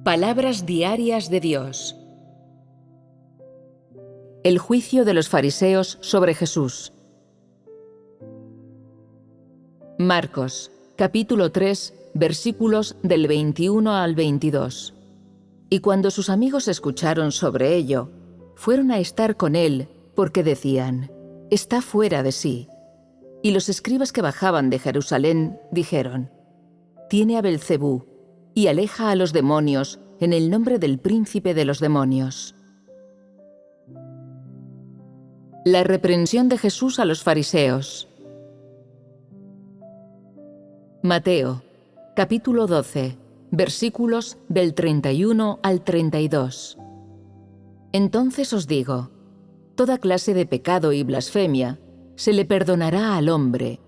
Palabras diarias de Dios. El juicio de los fariseos sobre Jesús. Marcos, capítulo 3, versículos del 21 al 22. Y cuando sus amigos escucharon sobre ello, fueron a estar con él, porque decían: «Está fuera de sí». Y los escribas que bajaban de Jerusalén dijeron: «Tiene a Beelzebú, y aleja a los demonios en el nombre del príncipe de los demonios». La reprensión de Jesús a los fariseos. Mateo, capítulo 12, versículos del 31 al 32. Entonces os digo, toda clase de pecado y blasfemia se le perdonará al hombre,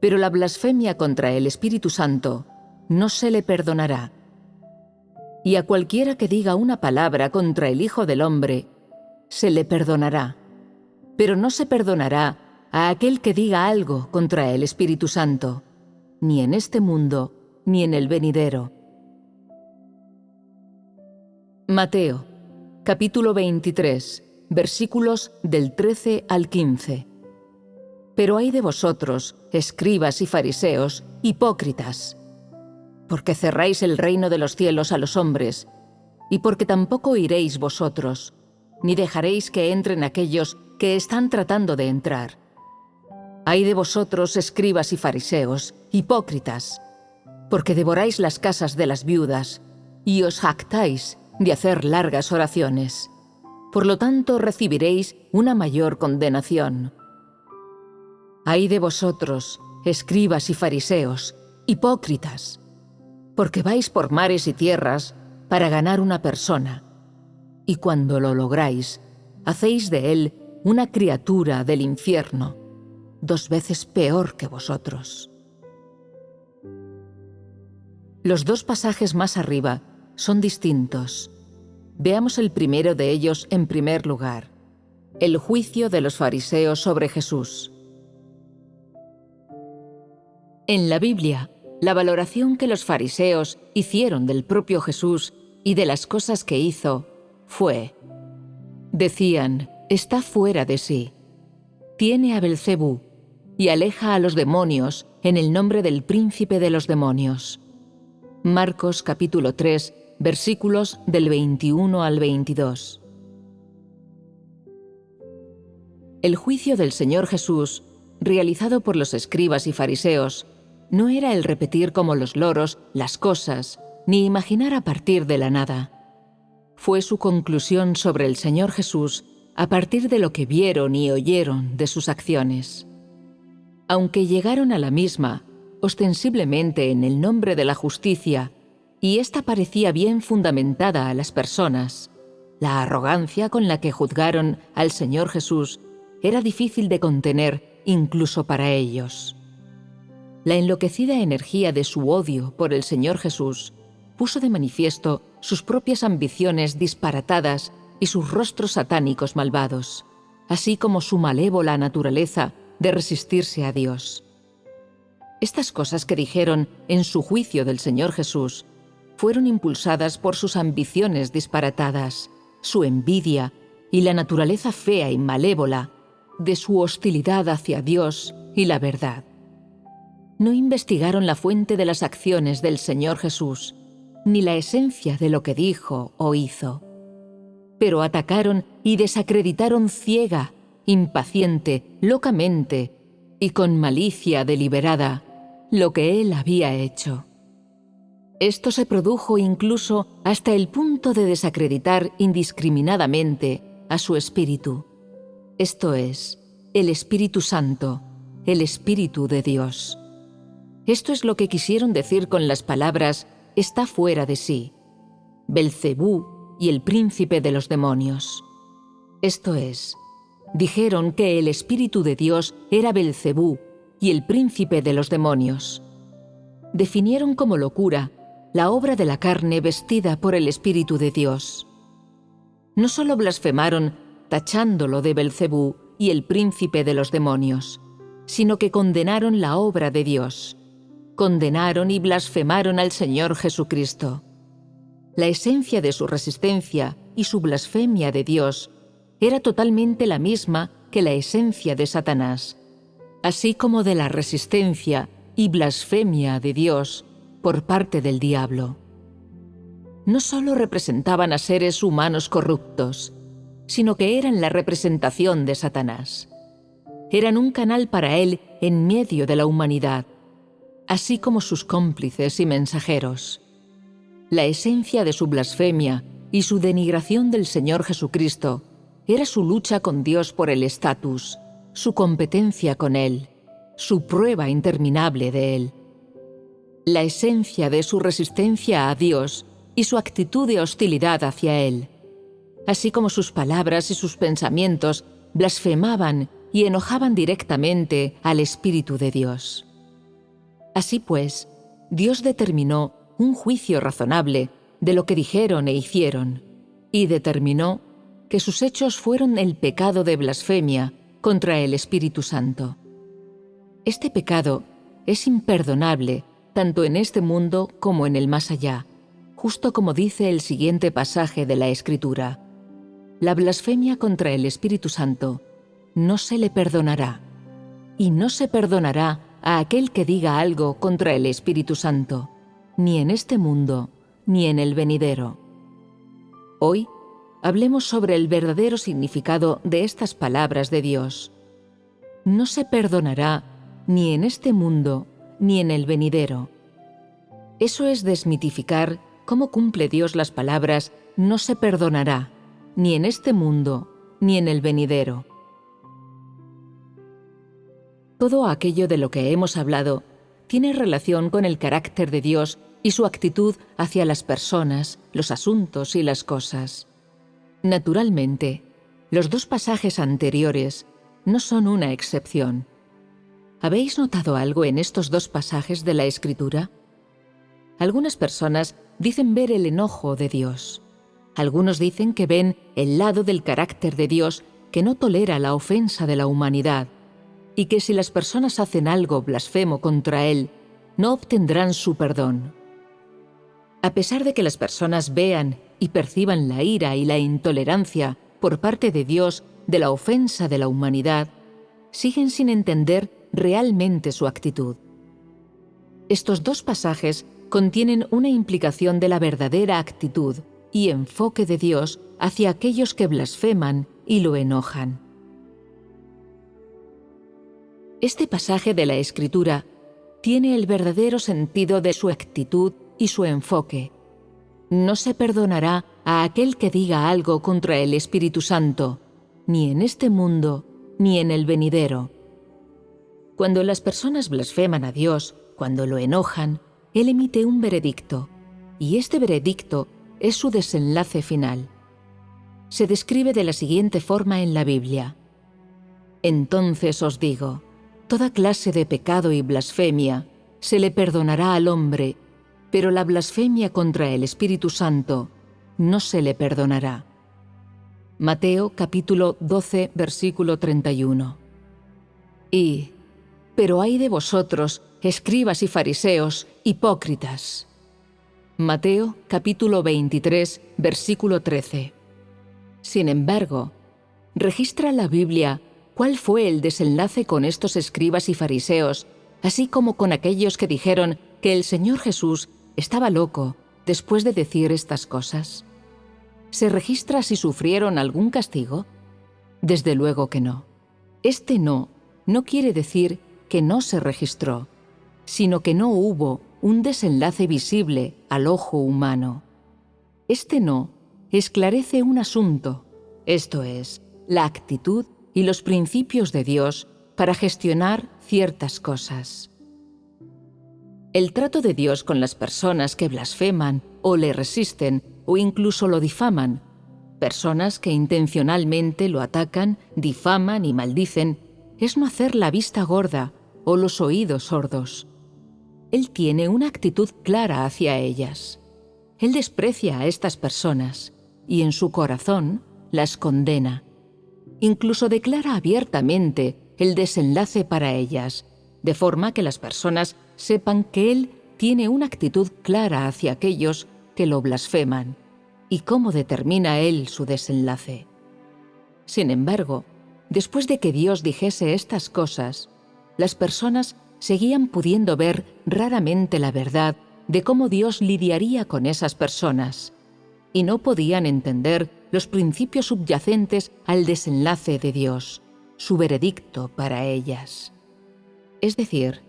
pero la blasfemia contra el Espíritu Santo no se le perdonará. Y a cualquiera que diga una palabra contra el Hijo del Hombre, se le perdonará, pero no se perdonará a aquel que diga algo contra el Espíritu Santo, ni en este mundo, ni en el venidero. Mateo, capítulo 23, versículos del 13 al 15. Pero ay de vosotros, escribas y fariseos, hipócritas, porque cerráis el reino de los cielos a los hombres, y porque tampoco iréis vosotros, ni dejaréis que entren aquellos que están tratando de entrar. Ay de vosotros, escribas y fariseos, hipócritas, porque devoráis las casas de las viudas, y os jactáis de hacer largas oraciones. Por lo tanto, recibiréis una mayor condenación. Ay de vosotros, escribas y fariseos, hipócritas, porque vais por mares y tierras para ganar una persona, y cuando lo lográis, hacéis de él una criatura del infierno, 2 veces peor que vosotros. Los 2 pasajes más arriba son distintos. Veamos el primero de ellos en primer lugar: el juicio de los fariseos sobre Jesús. En la Biblia, la valoración que los fariseos hicieron del propio Jesús y de las cosas que hizo fue: decían, está fuera de sí, tiene a Beelzebú y aleja a los demonios en el nombre del príncipe de los demonios. Marcos capítulo 3, versículos del 21 al 22. El juicio del Señor Jesús, realizado por los escribas y fariseos, no era el repetir como los loros las cosas, ni imaginar a partir de la nada. Fue su conclusión sobre el Señor Jesús a partir de lo que vieron y oyeron de sus acciones. Aunque llegaron a la misma, ostensiblemente en el nombre de la justicia, y ésta parecía bien fundamentada a las personas, la arrogancia con la que juzgaron al Señor Jesús era difícil de contener incluso para ellos. La enloquecida energía de su odio por el Señor Jesús puso de manifiesto sus propias ambiciones disparatadas y sus rostros satánicos malvados, así como su malévola naturaleza de resistirse a Dios. Estas cosas que dijeron en su juicio del Señor Jesús fueron impulsadas por sus ambiciones disparatadas, su envidia y la naturaleza fea y malévola de su hostilidad hacia Dios y la verdad. No investigaron la fuente de las acciones del Señor Jesús, ni la esencia de lo que dijo o hizo, pero atacaron y desacreditaron ciega, impaciente, locamente y con malicia deliberada lo que él había hecho. Esto se produjo incluso hasta el punto de desacreditar indiscriminadamente a su Espíritu, esto es, el Espíritu Santo, el Espíritu de Dios. Esto es lo que quisieron decir con las palabras «está fuera de sí», Beelzebú y el príncipe de los demonios. Esto es, dijeron que el Espíritu de Dios era Beelzebú y el príncipe de los demonios. Definieron como locura la obra de la carne vestida por el Espíritu de Dios. No solo blasfemaron tachándolo de Beelzebú y el príncipe de los demonios, sino que condenaron la obra de Dios. Condenaron y blasfemaron al Señor Jesucristo. la esencia de su resistencia y su blasfemia de Dios era totalmente la misma que la esencia de Satanás, así como de la resistencia y blasfemia de Dios por parte del diablo. No solo representaban a seres humanos corruptos, sino que eran la representación de Satanás. Eran un canal para él en medio de la humanidad, así como sus cómplices y mensajeros. La esencia de su blasfemia y su denigración del Señor Jesucristo era su lucha con Dios por el estatus, su competencia con Él, su prueba interminable de Él. La esencia de su resistencia a Dios y su actitud de hostilidad hacia Él, así como sus palabras y sus pensamientos blasfemaban y enojaban directamente al Espíritu de Dios. Así pues, Dios determinó un juicio razonable de lo que dijeron e hicieron, y determinó que sus hechos fueron el pecado de blasfemia contra el Espíritu Santo. Este pecado es imperdonable tanto en este mundo como en el más allá, justo como dice el siguiente pasaje de la Escritura. La blasfemia contra el Espíritu Santo no se le perdonará, y no se perdonará a aquel que diga algo contra el Espíritu Santo, ni en este mundo, ni en el venidero. Hoy, hablemos sobre el verdadero significado de estas palabras de Dios. No se perdonará ni en este mundo, ni en el venidero. Eso es desmitificar cómo cumple Dios las palabras no se perdonará, ni en este mundo, ni en el venidero. Todo aquello de lo que hemos hablado tiene relación con el carácter de Dios y su actitud hacia las personas, los asuntos y las cosas. Naturalmente, los dos pasajes anteriores no son una excepción. ¿Habéis notado algo en estos dos pasajes de la Escritura? Algunas personas dicen ver el enojo de Dios. Algunos dicen que ven el lado del carácter de Dios que no tolera la ofensa de la humanidad y que si las personas hacen algo blasfemo contra Él, no obtendrán su perdón. A pesar de que las personas vean y perciban la ira y la intolerancia por parte de Dios de la ofensa de la humanidad, siguen sin entender realmente su actitud. Estos dos pasajes contienen una implicación de la verdadera actitud y enfoque de Dios hacia aquellos que blasfeman y lo enojan. Este pasaje de la Escritura tiene el verdadero sentido de su actitud y su enfoque. No se perdonará a aquel que diga algo contra el Espíritu Santo, ni en este mundo, ni en el venidero. Cuando las personas blasfeman a Dios, cuando lo enojan, Él emite un veredicto, y este veredicto es su desenlace final. Se describe de la siguiente forma en la Biblia. Entonces os digo, toda clase de pecado y blasfemia se le perdonará al hombre, pero la blasfemia contra el Espíritu Santo no se le perdonará. Mateo capítulo 12, versículo 31. Pero ay de vosotros, escribas y fariseos, hipócritas. Mateo capítulo 23, versículo 13. Sin embargo, registra la Biblia cuál fue el desenlace con estos escribas y fariseos, así como con aquellos que dijeron que el Señor Jesús estaba loco después de decir estas cosas. ¿Se registra si sufrieron algún castigo? Desde luego que no. Este no quiere decir que no se registró, sino que no hubo un desenlace visible al ojo humano. Este no esclarece un asunto, esto es, la actitud y los principios de Dios para gestionar ciertas cosas. El trato de Dios con las personas que blasfeman o le resisten o incluso lo difaman, personas que intencionalmente lo atacan, difaman y maldicen, es no hacer la vista gorda o los oídos sordos. Él tiene una actitud clara hacia ellas. Él desprecia a estas personas y en su corazón las condena. Incluso declara abiertamente el desenlace para ellas, de forma que las personas sepan que Él tiene una actitud clara hacia aquellos que lo blasfeman y cómo determina Él su desenlace. Sin embargo, después de que Dios dijese estas cosas, las personas seguían pudiendo ver raramente la verdad de cómo Dios lidiaría con esas personas, y no podían entender los principios subyacentes al desenlace de Dios, su veredicto para ellas. Es decir,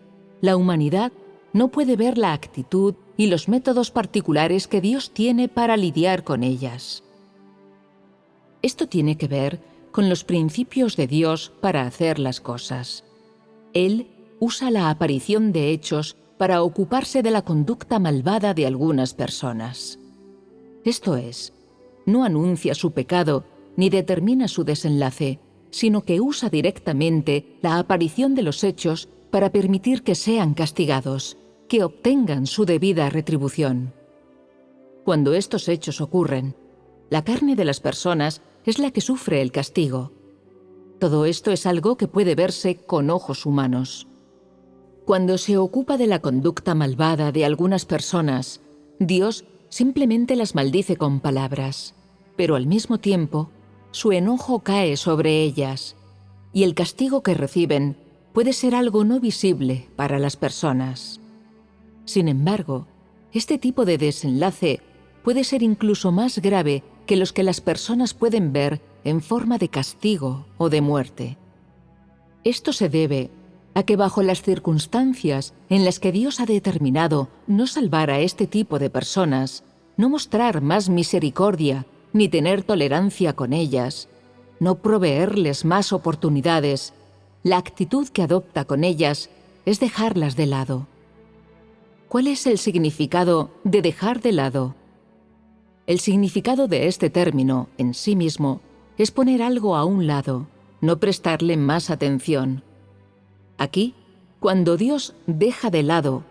la humanidad no puede ver la actitud y los métodos particulares que Dios tiene para lidiar con ellas. Esto tiene que ver con los principios de Dios para hacer las cosas. Él usa la aparición de hechos para ocuparse de la conducta malvada de algunas personas. Esto es, no anuncia su pecado ni determina su desenlace, sino que usa directamente la aparición de los hechos para permitir que sean castigados, que obtengan su debida retribución. Cuando estos hechos ocurren, la carne de las personas es la que sufre el castigo. Todo esto es algo que puede verse con ojos humanos. Cuando se ocupa de la conducta malvada de algunas personas, Dios simplemente las maldice con palabras, pero al mismo tiempo, su enojo cae sobre ellas, y el castigo que reciben puede ser algo no visible para las personas. Sin embargo, este tipo de desenlace puede ser incluso más grave que los que las personas pueden ver en forma de castigo o de muerte. Esto se debe a que bajo las circunstancias en las que Dios ha determinado no salvar a este tipo de personas, no mostrar más misericordia ni tener tolerancia con ellas, no proveerles más oportunidades, la actitud que adopta con ellas es dejarlas de lado. ¿Cuál es el significado de dejar de lado? El significado de este término, en sí mismo, es poner algo a un lado, no prestarle más atención. Aquí, cuando Dios deja de lado,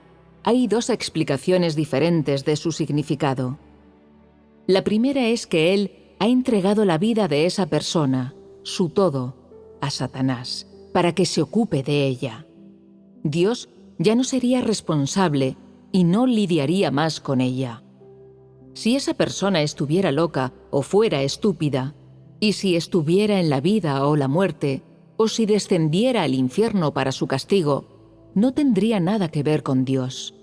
hay dos explicaciones diferentes de su significado. La primera es que Él ha entregado la vida de esa persona, su todo, a Satanás, para que se ocupe de ella. Dios ya no sería responsable y no lidiaría más con ella. Si esa persona estuviera loca o fuera estúpida, y si estuviera en la vida o la muerte, o si descendiera al infierno para su castigo, no tendría nada que ver con Dios.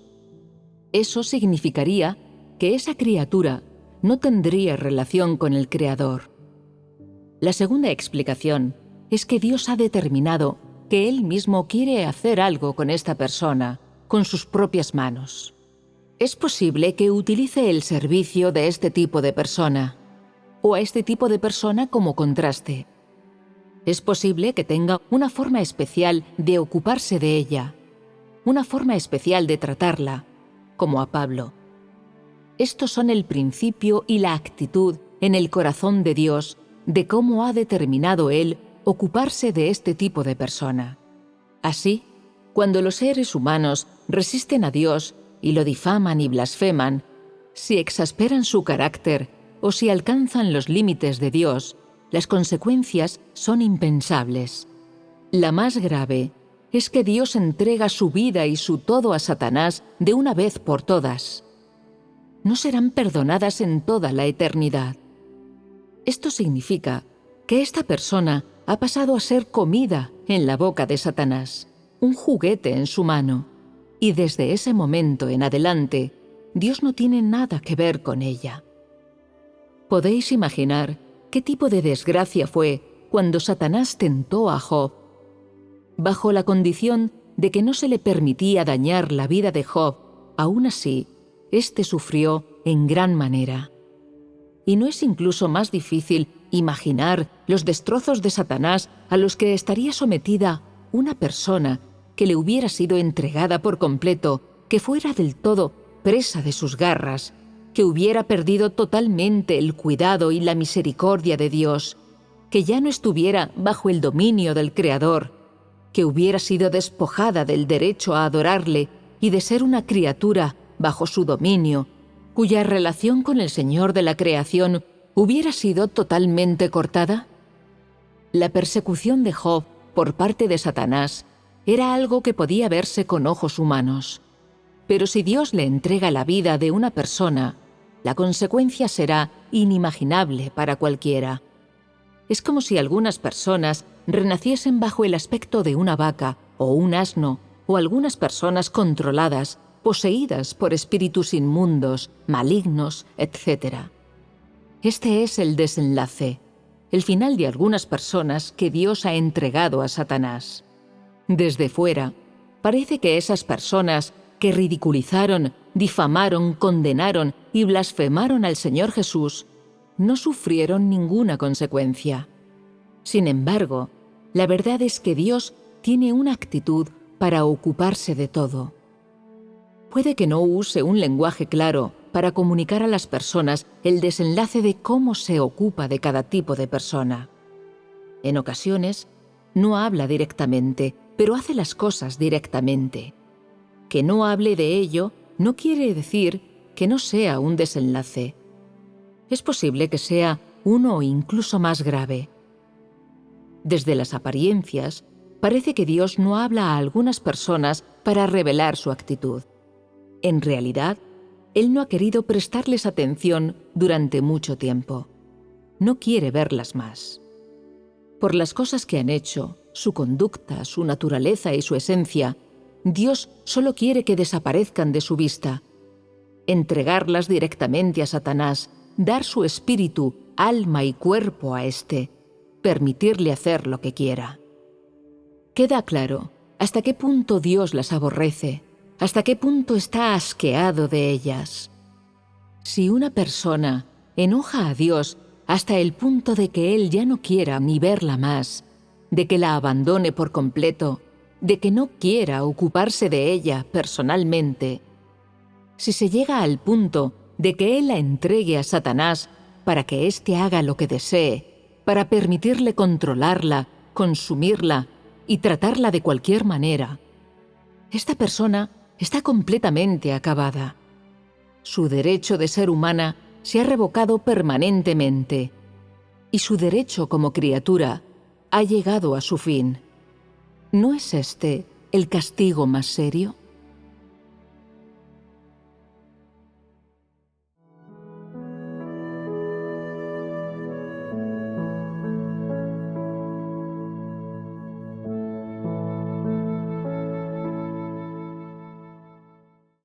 Eso significaría que esa criatura no tendría relación con el Creador. La segunda explicación es que Dios ha determinado que Él mismo quiere hacer algo con esta persona, con sus propias manos. Es posible que utilice el servicio de este tipo de persona, o a este tipo de persona como contraste. Es posible que tenga una forma especial de ocuparse de ella, una forma especial de tratarla, como a Pablo. Estos son el principio y la actitud en el corazón de Dios de cómo ha determinado Él ocuparse de este tipo de persona. Así, cuando los seres humanos resisten a Dios y lo difaman y blasfeman, si exasperan su carácter o si alcanzan los límites de Dios, las consecuencias son impensables. La más grave es que Dios entrega su vida y su todo a Satanás de una vez por todas. No serán perdonadas en toda la eternidad. Esto significa que esta persona ha pasado a ser comida en la boca de Satanás, un juguete en su mano, y desde ese momento en adelante, Dios no tiene nada que ver con ella. ¿Podéis imaginar qué tipo de desgracia fue cuando Satanás tentó a Job? Bajo la condición de que no se le permitía dañar la vida de Job, aún así, éste sufrió en gran manera. ¿Y no es incluso más difícil imaginar los destrozos de Satanás a los que estaría sometida una persona que le hubiera sido entregada por completo, que fuera del todo presa de sus garras, que hubiera perdido totalmente el cuidado y la misericordia de Dios, que ya no estuviera bajo el dominio del Creador, que hubiera sido despojada del derecho a adorarle y de ser una criatura bajo su dominio, cuya relación con el Señor de la creación hubiera sido totalmente cortada? La persecución de Job por parte de Satanás era algo que podía verse con ojos humanos. Pero si Dios le entrega la vida de una persona, la consecuencia será inimaginable para cualquiera. Es como si algunas personas renaciesen bajo el aspecto de una vaca o un asno, o algunas personas controladas, poseídas por espíritus inmundos, malignos, etc. Este es el desenlace, el final de algunas personas que Dios ha entregado a Satanás. Desde fuera, parece que esas personas que ridiculizaron, difamaron, condenaron y blasfemaron al Señor Jesús no sufrieron ninguna consecuencia. Sin embargo, la verdad es que Dios tiene una actitud para ocuparse de todo. Puede que no use un lenguaje claro para comunicar a las personas el desenlace de cómo se ocupa de cada tipo de persona. En ocasiones, no habla directamente, pero hace las cosas directamente. Que no hable de ello no quiere decir que no sea un desenlace. Es posible que sea uno incluso más grave. Desde las apariencias, parece que Dios no habla a algunas personas para revelar su actitud. En realidad, Él no ha querido prestarles atención durante mucho tiempo. No quiere verlas más. Por las cosas que han hecho, su conducta, su naturaleza y su esencia, Dios solo quiere que desaparezcan de su vista. Entregarlas directamente a Satanás, dar su espíritu, alma y cuerpo a éste, permitirle hacer lo que quiera. Queda claro hasta qué punto Dios las aborrece, hasta qué punto está asqueado de ellas. Si una persona enoja a Dios hasta el punto de que Él ya no quiera ni verla más, de que la abandone por completo, de que no quiera ocuparse de ella personalmente, si se llega al punto de que Él la entregue a Satanás para que éste haga lo que desee, para permitirle controlarla, consumirla y tratarla de cualquier manera, esta persona está completamente acabada. Su derecho de ser humana se ha revocado permanentemente y su derecho como criatura ha llegado a su fin. ¿No es este el castigo más serio?